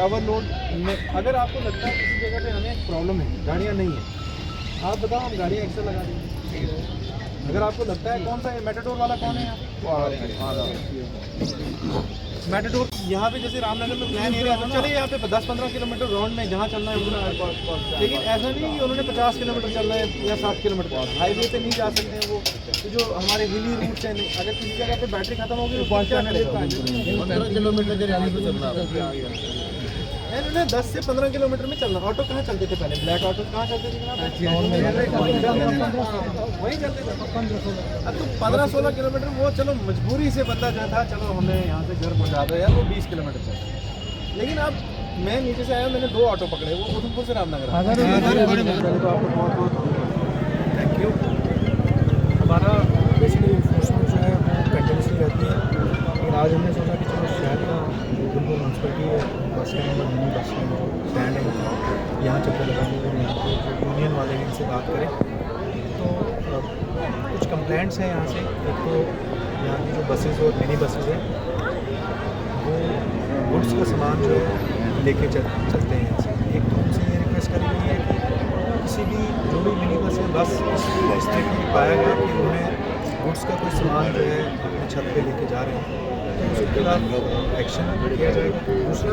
Overload में अगर आपको लगता है किसी जगह पे हमें प्रॉब्लम है, गाड़ियाँ नहीं है, आप बताओ, हम गाड़ी एक्स्ट्रा लगा देंगे। अगर आपको लगता है कौन सा है मेटाडोर वाला, कौन है यहाँ मेटाडोर, यहाँ पे जैसे रामनगर में प्लान एरिया है, चलिए यहाँ पे 10-15 किलोमीटर राउंड में जहाँ चलना है उतना, लेकिन ऐसा नहीं कि उन्होंने 50 किलोमीटर चलना है या 60 किलोमीटर, हाईवे पे नहीं जा सकते हैं वो। तो जो हमारे हिली रूट्स हैं, अगर किसी जगह पे बैटरी खत्म होगी तो 15 किलोमीटर के रैली पे चलना है, उन्हें 10 से 15 किलोमीटर में चलना। ऑटो कहाँ चलते थे पहले, ब्लैक ऑटो कहाँ चलते थे, वहीं चलते थे। अब तो 15-16 किलोमीटर वो चलो मजबूरी से बंदा जो था, चलो हमें यहाँ से घर पहुँचा दो यार, वो 20 किलोमीटर चल। लेकिन अब मैं नीचे से आया, मैंने 2 ऑटो पकड़े, वो उधमपुर से रामनगर। पहले तो आपको बहुत बहुत थैंक यू। हमारा बेसिकली इन्फोर्समेंट जो है वो कंटिन्यूसली रहती है, लेकिन आज हमने सोचा कि चलो शहर का उधमपुर म्यूनसिपलिटी है, बस स्टैंड और मिनी बस स्टैंड है, यहाँ चक्कर लगाने और यहाँ पे यूनियन वाले हैं इनसे बात करें। तो कुछ कंप्लेंट्स हैं यहाँ से। एक तो यहाँ की जो बसेस और मिनी बसेस हैं वो गुड्स का सामान जो है लेके चलते हैं यहाँ से। एक तो उनसे ये रिक्वेस्ट करी गई है कि किसी भी जो भी मिनी बस है, बस इस स्टेट में पाया गया कि उन्हें गुड्स का कोई सामान जो है अपनी छत पे लेके जा रहे हैं तो उसके खिलाफ एक्शन किया जाएगा। दूसरी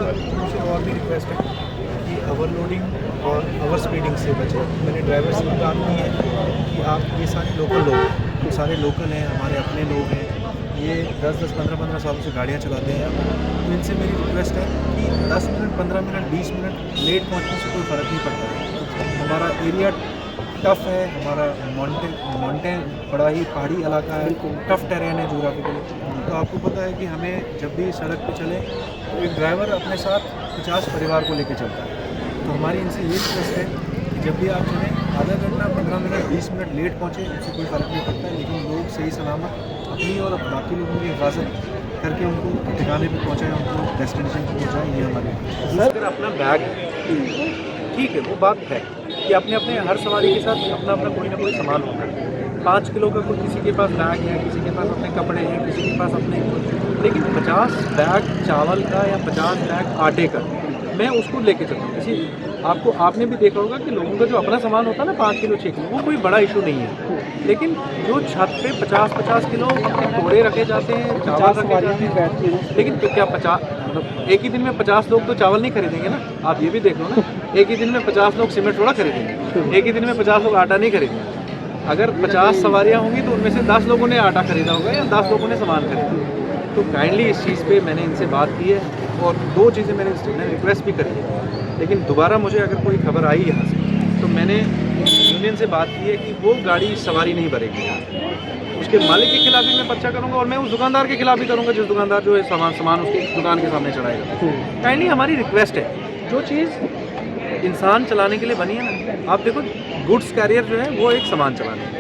और भी रिक्वेस्ट है कि ओवरलोडिंग और ओवर स्पीडिंग से बचें। मैंने ड्राइवर से भी बात की है कि आप ये सारे लोकल लोग हैं, सारे लोकल हैं, हमारे अपने लोग हैं, ये 10-10, 15-15 सालों से गाड़ियाँ चलाते हैं। तो इनसे मेरी रिक्वेस्ट है कि 10 मिनट, 15 मिनट, 20 मिनट लेट पहुँचने से कोई फ़र्क नहीं पड़ता है। हमारा एरिया टफ़ है, हमारा माउंटेन बड़ा ही पहाड़ी इलाका है, टफ़ टेरेन है जोग्राफिकली। तो आपको पता है कि हमें जब भी सड़क पे चले तो एक ड्राइवर अपने साथ 50 परिवार को लेके चलता है। तो हमारी इनसे ये रिक्वेस्ट है कि जब भी आप चलें, आधा घंटा, 15 मिनट, 20 मिनट लेट पहुँचे, इससे कोई फ़र्क नहीं पड़ता है, लेकिन लोग सही सलामत अपनी और बाकी लोगों की हिफाजत करके उनको ठिकाने पे पहुँचाएँ, उनको डेस्टिनेशन पर पहुँचाएँ। ये हमारी अगर अपना बैग है ठीक है, वो बात है कि अपने अपने हर सवारी के साथ अपना अपना कोई ना कोई सामान होता है। 5 किलो का कोई किसी के पास बैग है, किसी के पास अपने कपड़े हैं, किसी के पास अपने, लेकिन 50 बैग चावल का या 50 बैग आटे का मैं उसको लेके चलता हूँ। किसी आपने भी देखा होगा कि लोगों का जो अपना सामान होता है ना 5 किलो 6 किलो, वो कोई बड़ा इशू नहीं है। लेकिन जो छत पे 50-50 किलो तोड़े रखे जाते हैं, चावल रखे जाते हैं, लेकिन तो क्या 50 मतलब एक ही दिन में 50 लोग तो चावल नहीं खरीदेंगे ना। आप ये भी देख लो ना, एक ही दिन में 50 लोग सीमेंट थोड़ा खरीदेंगे, एक ही दिन में 50 लोग आटा नहीं खरीदेंगे। अगर 50 सवारियाँ होंगी तो उनमें से 10 लोगों ने आटा खरीदा होगा या 10 लोगों ने सामान खरीदा। तो काइंडली इस चीज़ पे मैंने इनसे बात की है और 2 चीज़ें मैंने रिक्वेस्ट भी करी है। लेकिन दोबारा मुझे अगर कोई खबर आई यहाँ से तो मैंने यूनियन से बात की है कि वो गाड़ी सवारी नहीं भरेगी, उसके मालिक के खिलाफ भी मैं पर्चा करूँगा और मैं उस दुकानदार के खिलाफ भी करूँगा जिस दुकानदार जो है सामान उसकी दुकान के सामने चढ़ाएगा। काइंडली हमारी रिक्वेस्ट है, जो चीज़ इंसान चलाने के लिए बनी है ना, आप देखो गुड्स कैरियर जो है वो एक सामान चलाने है,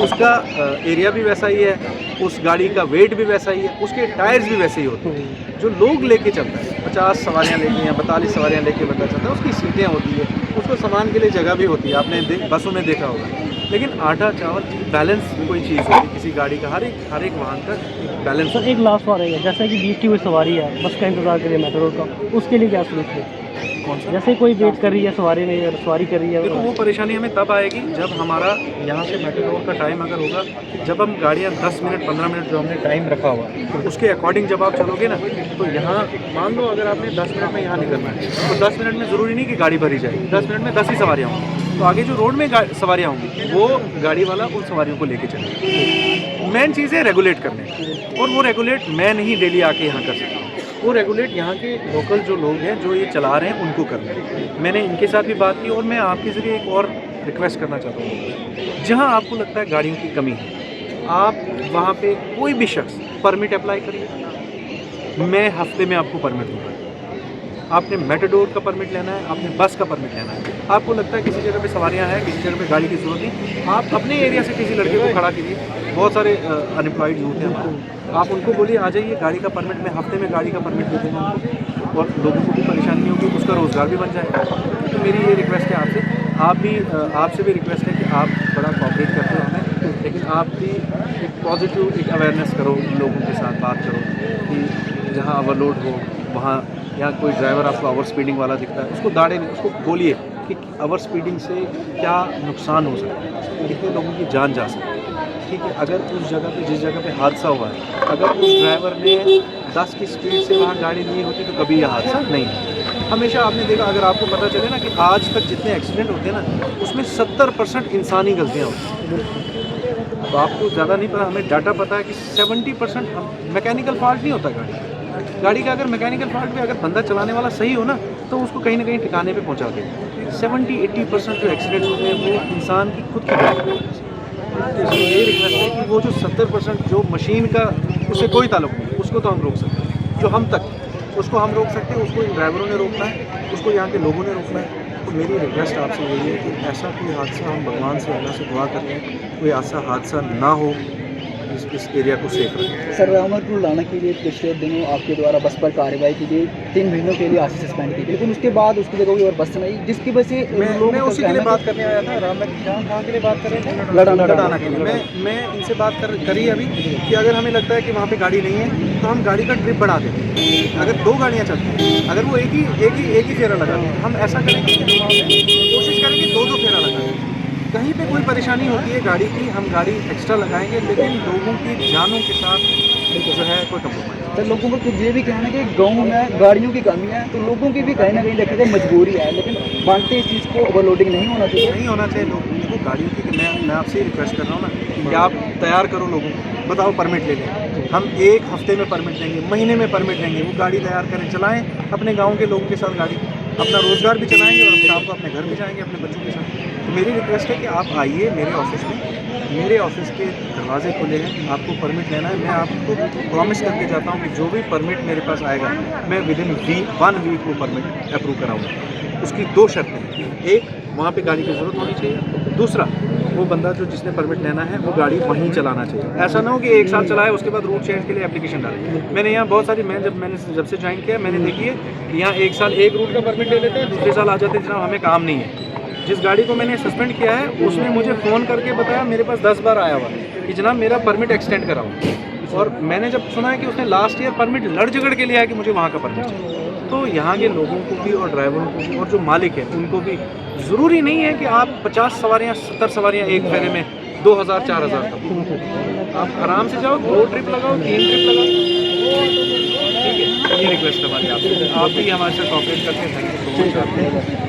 उसका एरिया भी वैसा ही है, उस गाड़ी का वेट भी वैसा ही है, उसके टायर्स भी वैसे ही होते हैं। जो लोग लेके चलता है 50 सवारियाँ लेके या 42 सवारियाँ लेके बंदा चलता है, उसकी सीटें होती है, उसको सामान के लिए जगह भी होती है, आपने बसों में देखा होगा। लेकिन आटा चावल बैलेंस कोई चीज़ होती है किसी गाड़ी का, हर एक वाहन का बैलेंस। सर एक लास्ट सवाल है, जैसे कि बीच की कोई सवारी है, बस का इंतजार करिए मेट्रो का, उसके लिए क्या सोचते हैं? कौन सा? जैसे कोई वेट कर रही है सवारी नहीं है, सवारी कर रही है, देखो वो परेशानी हमें तब आएगी जब हमारा यहाँ से मेट्रो का टाइम अगर होगा, जब हम गाड़ियाँ 10 मिनट 15 मिनट जो हमने टाइम रखा हुआ उसके अकॉर्डिंग जब आप चलोगे ना, तो यहाँ मान लो अगर आपने 10 मिनट में यहाँ निकलना है तो 10 मिनट में ज़रूरी नहीं कि गाड़ी भरी जाएगी, 10 मिनट में 10 ही सवारियाँ होंगी। तो आगे जो रोड में सवारियाँ होंगी वो गाड़ी वाला उन सवारियों को लेके चलेगा। मेन चीज़ है रेगुलेट करने, और वो रेगुलेट मैं नहीं डेली आके यहाँ कर सकता हूँ, वो रेगुलेट यहाँ के लोकल जो लोग हैं जो ये चला रहे हैं उनको करना है। मैंने इनके साथ भी बात की और मैं आपके ज़रिए एक और रिक्वेस्ट करना चाहता हूँ, जहाँ आपको लगता है गाड़ियों की कमी है, आप वहाँ पे कोई भी शख्स परमिट अप्लाई करिए, मैं हफ्ते में आपको परमिट दूँगा। आपने मेटाडोर का परमिट लेना है, आपने बस का परमिट लेना है, आपको लगता है किसी जगह पे सवारियाँ हैं, किसी जगह पे गाड़ी की ज़रूरत नहीं, आप अपने एरिया से किसी लड़के को खड़ा कीजिए, बहुत सारे अनएम्प्लॉयड यूथ हैं हमारे, आप उनको बोलिए आ जाइए, गाड़ी का परमिट मैं हफ्ते में गाड़ी का परमिट दे दूँगा उनको, और लोगों को भी परेशानी नहीं होगी, उसका रोज़गार भी बन जाएगा। तो मेरी ये रिक्वेस्ट है आपसे, आपसे भी रिक्वेस्ट है कि आप बड़ा कोऑपरेट करते हो हमें, लेकिन आप भी एक पॉजिटिव एक अवेयरनेस करो, लोगों के साथ बात करो कि जहाँ ओवरलोड हो वहाँ या कोई ड्राइवर आपको ओवर स्पीडिंग वाला दिखता है, उसको दाड़े नहीं, उसको बोलिए कि ओवर स्पीडिंग से क्या नुकसान हो सकता है, कितने लोगों की जान जा सकती है, ठीक है। अगर उस जगह पे, जिस जगह पे हादसा हुआ है, अगर उस ड्राइवर ने 10 की स्पीड से वहाँ गाड़ी नहीं होती तो कभी यह हादसा नहीं है। हमेशा आपने देखा, अगर आपको पता चले ना कि आज तक जितने एक्सीडेंट होते हैं ना, उसमें 70% इंसानी गलतियाँ होती हैं। अब आपको ज़्यादा नहीं पता, हमें डाटा पता है कि 70% मैकेनिकल फॉल्ट नहीं होता गाड़ी का। अगर मैकेनिकल फॉल्ट पे अगर बंदा चलाने वाला सही हो ना, तो उसको कहीं ना कहीं ठिकाने पे पहुंचा देगा। 70-80% जो एक्सीडेंट्स होते हैं वो इंसान की खुद की गलती है। तो इसमें यही रिक्वेस्ट है कि वो जो 70% जो मशीन का, उससे कोई ताल्लुक नहीं, उसको तो हम रोक सकते हैं, जो हम तक उसको हम रोक सकते हैं, उसको इन ड्राइवरों ने रोकना है, उसको यहाँ के लोगों ने रोकना है। तो मेरी रिक्वेस्ट आपसे यही है कि ऐसा कोई हादसा, हम भगवान से, अल्लाह से दुआ करते हैं कोई ऐसा हादसा ना हो, इस एरिया को सेफ रखें। सर, रामरपुर लाने के लिए पिछले दिनों आपके द्वारा बस पर कार्रवाई की गई, 3 महीनों के लिए आरसी सस्पेंड की गई, लेकिन उसके बाद उसकी जगह कोई और बस नहीं, जिसकी वजह से मैं उसी के लिए बात करने आया था। राम कहाँ के लिए बात कर रहे थे? लड़ाना के लिए। मैं इनसे बात करी अभी कि अगर हमें लगता है कि वहाँ पे गाड़ी नहीं है तो हम गाड़ी का ट्रिप बढ़ा दें। अगर 2 गाड़ियाँ चलती हैं, अगर वो एक ही फेरा लगा दें, हम ऐसा करेंगे कि वहाँ पे कोशिश करेंगे 2-2 फेरा लगा दें। कहीं पे कोई परेशानी होती है गाड़ी की, हम गाड़ी एक्स्ट्रा लगाएंगे, लेकिन लोगों की जानों के साथ जो है कोई कम्प्रोमाइज़। तो लोगों को ये भी कहना है कि गाँव में गाड़ियों की कमी है, तो लोगों की भी कहीं ना कहीं देखिए मजबूरी है, लेकिन मानते इस चीज़ को ओवरलोडिंग नहीं होना चाहिए। नहीं होना चाहिए लोगों को गाड़ियों की। मैं आपसे रिक्वेस्ट कर रहा हूँ ना कि आप तैयार करो लोगों को, बताओ परमिट ले लें, हम 1 हफ्ते में परमिट देंगे, महीने में परमिट देंगे, वो गाड़ी तैयार करें, चलाएं अपने गाँव के लोगों के साथ गाड़ी, अपना रोज़गार भी चलाएंगे और शाम को अपने घर भी जाएंगे अपने बच्चों के साथ। तो मेरी रिक्वेस्ट है कि आप आइए मेरे ऑफिस में, मेरे ऑफिस के दरवाजे खुले हैं, आपको परमिट लेना है। मैं आपको प्रॉमिस करके जाता हूँ कि जो भी परमिट मेरे पास आएगा, मैं विदिन 1 वीक वो परमिट अप्रूव कराऊंगा। उसकी 2 शर्तें हैं, एक, वहाँ पे गाड़ी की ज़रूरत होनी चाहिए, दूसरा, वो बंदा जो जिसने परमिट लेना है वो गाड़ी वहीं चलाना चाहिए। ऐसा ना हो कि 1 साल चलाए उसके बाद रूट चेंज के लिए एप्लीकेशन डाले। मैंने यहाँ बहुत सारी, मैंने जब से ज्वाइन किया मैंने देखी है कि यहाँ 1 साल एक रूट का परमिट ले लेते हैं, दूसरे साल आ जाते हैं जनाब हमें काम नहीं है। जिस गाड़ी को मैंने सस्पेंड किया है उसने मुझे फ़ोन करके बताया, मेरे पास 10 बार आया हुआ कि जनाब मेरा परमिट एक्सटेंड कराओ। और मैंने जब सुना है कि उसने लास्ट ईयर परमिट लड़ झगड़ के लिया है कि मुझे वहाँ का परमिट चाहिए, तो यहाँ के लोगों को भी और ड्राइवरों को भी और जो मालिक है उनको भी, ज़रूरी नहीं है कि आप 50 सवारियाँ 70 सवारियाँ एक फेरे में 2000-4000 का, आप आराम से जाओ, 2 ट्रिप लगाओ, 3 ट्रिप लगाओ, ठीक है। ये रिक्वेस्ट हमारी आपसे, आप भी हमारे साथ कॉपरेट करते हैं। Thank you so much.